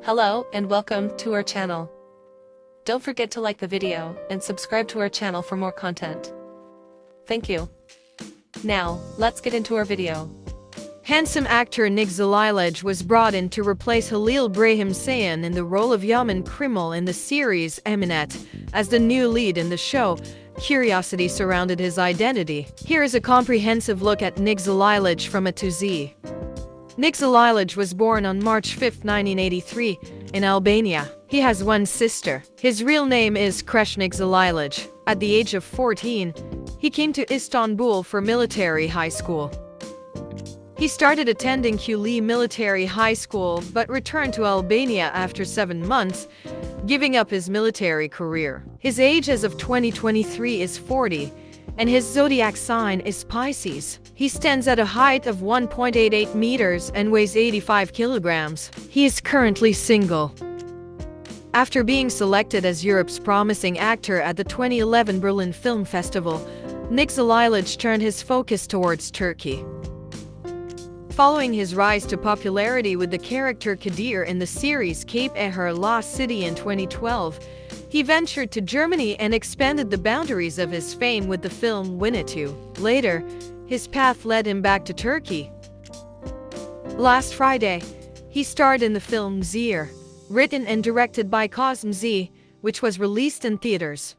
Hello and welcome to our channel. Don't forget to like the video and subscribe to our channel for more content. Thank you. Now, let's get into our video. Handsome actor Nik Xhelilaj was brought in to replace Halil İbrahim Ceyhan in the role of Yaman Kırımlı in the series EMANET. As the new lead in the show, curiosity surrounded his identity. Here is a comprehensive look at Nik Xhelilaj from A to Z. Nik Xhelilaj was born on March 5, 1983, in Albania. He has one sister. His real name is Nik Xhelilaj. At the age of 14, he came to Istanbul for military high school. He started attending Kuli Military High School but returned to Albania after 7 months, giving up his military career. His age as of 2023 is 40, and his zodiac sign is Pisces. He stands at a height of 1.88 meters and weighs 85 kilograms. He is currently single. After being selected as Europe's promising actor at the 2011 Berlin Film Festival, Nik Xhelilaj turned his focus towards Turkey. Following his rise to popularity with the character Kadir in the series Cape Eher Lost City in 2012, he ventured to Germany and expanded the boundaries of his fame with the film Winnetou. Later, his path led him back to Turkey. Last Friday, he starred in the film Zehir, written and directed by Kazım Z, which was released in theaters.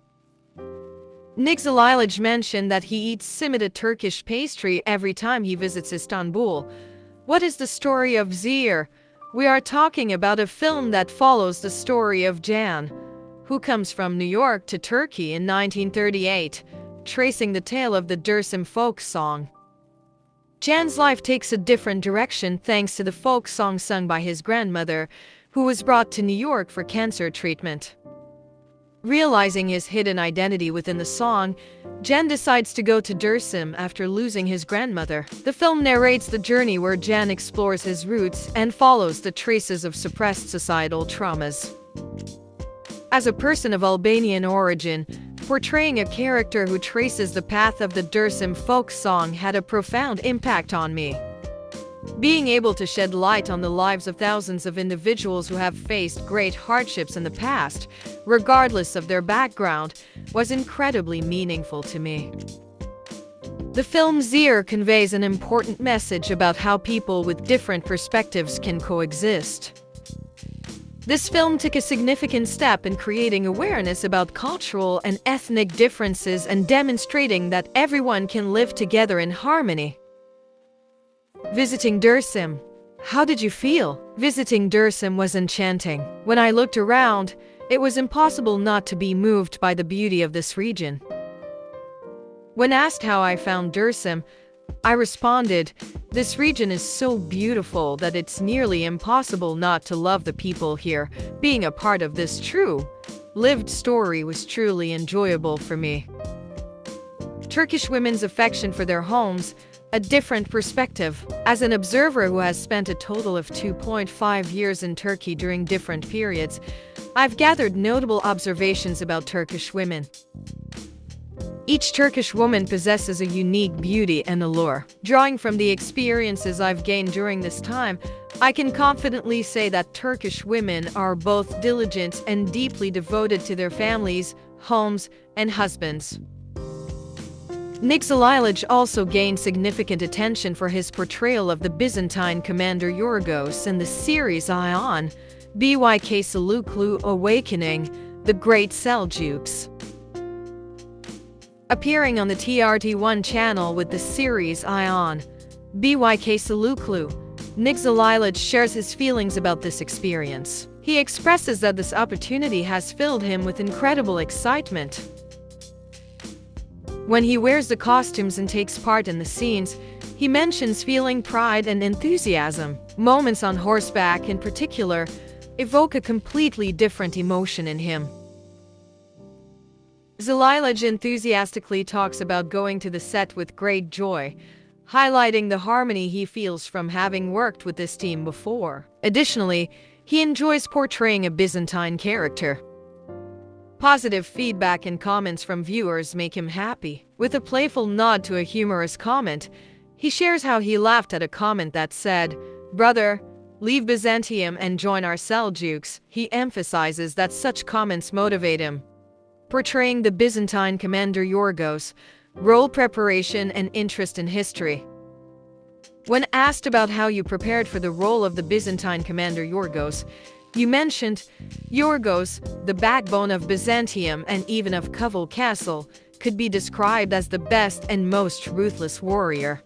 Nik Xhelilaj mentioned that he eats simit, Turkish pastry, every time he visits Istanbul. What is the story of Zehir? We are talking about a film that follows the story of Can, who comes from New York to Turkey in 1938, tracing the tale of the Dersim folk song. Can's life takes a different direction thanks to the folk song sung by his grandmother, who was brought to New York for cancer treatment. Realizing his hidden identity within the song, Can decides to go to Dersim after losing his grandmother. The film narrates the journey where Can explores his roots and follows the traces of suppressed societal traumas. As a person of Albanian origin, portraying a character who traces the path of the Dersim folk song had a profound impact on me. Being able to shed light on the lives of thousands of individuals who have faced great hardships in the past, regardless of their background, was incredibly meaningful to me. The film Zehir conveys an important message about how people with different perspectives can coexist. This film took a significant step in creating awareness about cultural and ethnic differences and demonstrating that everyone can live together in harmony. Visiting Dersim. How did you feel? Visiting Dersim was enchanting. When I looked around, it was impossible not to be moved by the beauty of this region. When asked how I found Dersim, I responded, "This region is so beautiful that it's nearly impossible not to love the people here." Being a part of this true, lived story was truly enjoyable for me. Turkish women's affection for their homes, a different perspective. As an observer who has spent a total of 2.5 years in Turkey during different periods, I've gathered notable observations about Turkish women. Each Turkish woman possesses a unique beauty and allure. Drawing from the experiences I've gained during this time, I can confidently say that Turkish women are both diligent and deeply devoted to their families, homes, and husbands. Nik Xhelilaj also gained significant attention for his portrayal of the Byzantine commander Yorgos in the series Ion, Byk Selçuklu Awakening, The Great Seljuks. Appearing on the TRT1 channel with the series Ion, Byk Selçuklu, Nik Xhelilaj shares his feelings about this experience. He expresses that this opportunity has filled him with incredible excitement. When he wears the costumes and takes part in the scenes, he mentions feeling pride and enthusiasm. Moments on horseback, in particular, evoke a completely different emotion in him. Xhelilaj enthusiastically talks about going to the set with great joy, highlighting the harmony he feels from having worked with this team before. Additionally, he enjoys portraying a Byzantine character. Positive feedback and comments from viewers make him happy. With a playful nod to a humorous comment, he shares how he laughed at a comment that said, "Brother, leave Byzantium and join our Seljuks, he emphasizes that such comments motivate him. Portraying the Byzantine commander Yorgos, role preparation and interest in history. When asked about how you prepared for the role of the Byzantine commander Yorgos, you mentioned, Yorgos, the backbone of Byzantium and even of Koval Castle, could be described as the best and most ruthless warrior.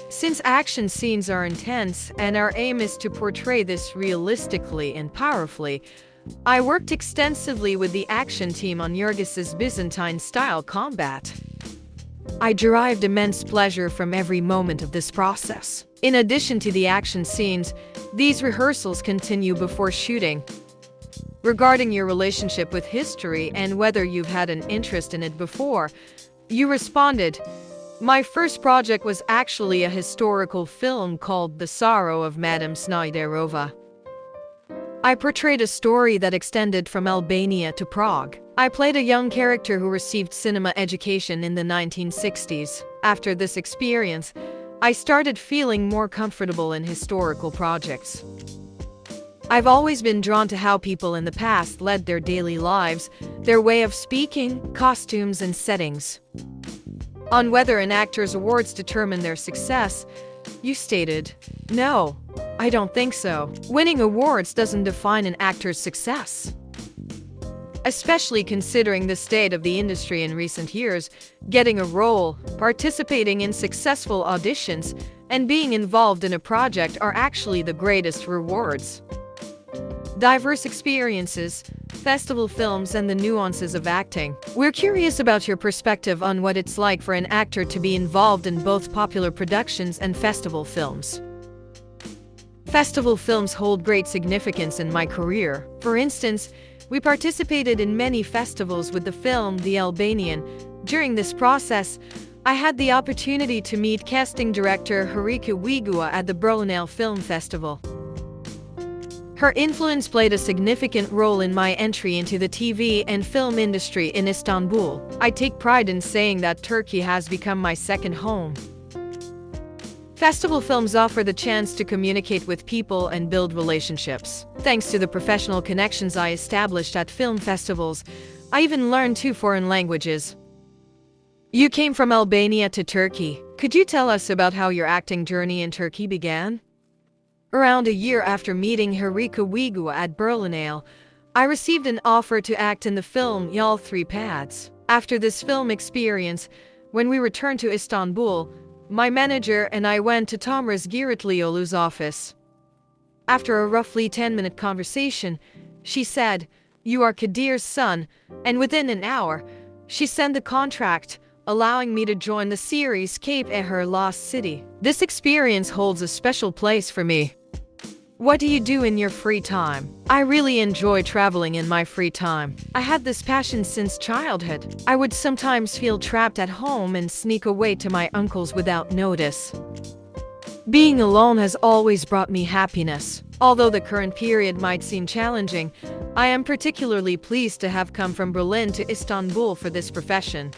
Since action scenes are intense and our aim is to portray this realistically and powerfully, I worked extensively with the action team on Yorgos's Byzantine-style combat. I derived immense pleasure from every moment of this process. In addition to the action scenes, these rehearsals continue before shooting. Regarding your relationship with history and whether you've had an interest in it before, you responded, "My first project was actually a historical film called The Sorrow of Madame Snyderova. I portrayed a story that extended from Albania to Prague. I played a young character who received cinema education in the 1960s. After this experience, I started feeling more comfortable in historical projects. I've always been drawn to how people in the past led their daily lives, their way of speaking, costumes, and settings." On whether an actor's awards determine their success, you stated, "No, I don't think so. Winning awards doesn't define an actor's success." Especially considering the state of the industry in recent years, getting a role, participating in successful auditions, and being involved in a project are actually the greatest rewards. Diverse experiences, festival films, and the nuances of acting. We're curious about your perspective on what it's like for an actor to be involved in both popular productions and festival films. Festival films hold great significance in my career. For instance, we participated in many festivals with the film The Albanian. During this process, I had the opportunity to meet casting director Harika Wigua at the Berlinale Film Festival. Her influence played a significant role in my entry into the TV and film industry in Istanbul. I take pride in saying that Turkey has become my second home. Festival films offer the chance to communicate with people and build relationships. Thanks to the professional connections I established at film festivals, I even learned 2 foreign languages. You came from Albania to Turkey. Could you tell us about how your acting journey in Turkey began? Around a year after meeting Harika Wigua at Berlinale, I received an offer to act in the film Yol 3 Pads. After this film experience, when we returned to Istanbul, my manager and I went to Tomris Giritliolu's office. After a roughly 10-minute conversation, she said, "You are Kadir's son," and within an hour, she sent the contract, allowing me to join the series Cape e Her Lost City. This experience holds a special place for me. What do you do in your free time? I really enjoy traveling in my free time. I had this passion since childhood. I would sometimes feel trapped at home and sneak away to my uncle's without notice. Being alone has always brought me happiness. Although the current period might seem challenging, I am particularly pleased to have come from Berlin to Istanbul for this profession.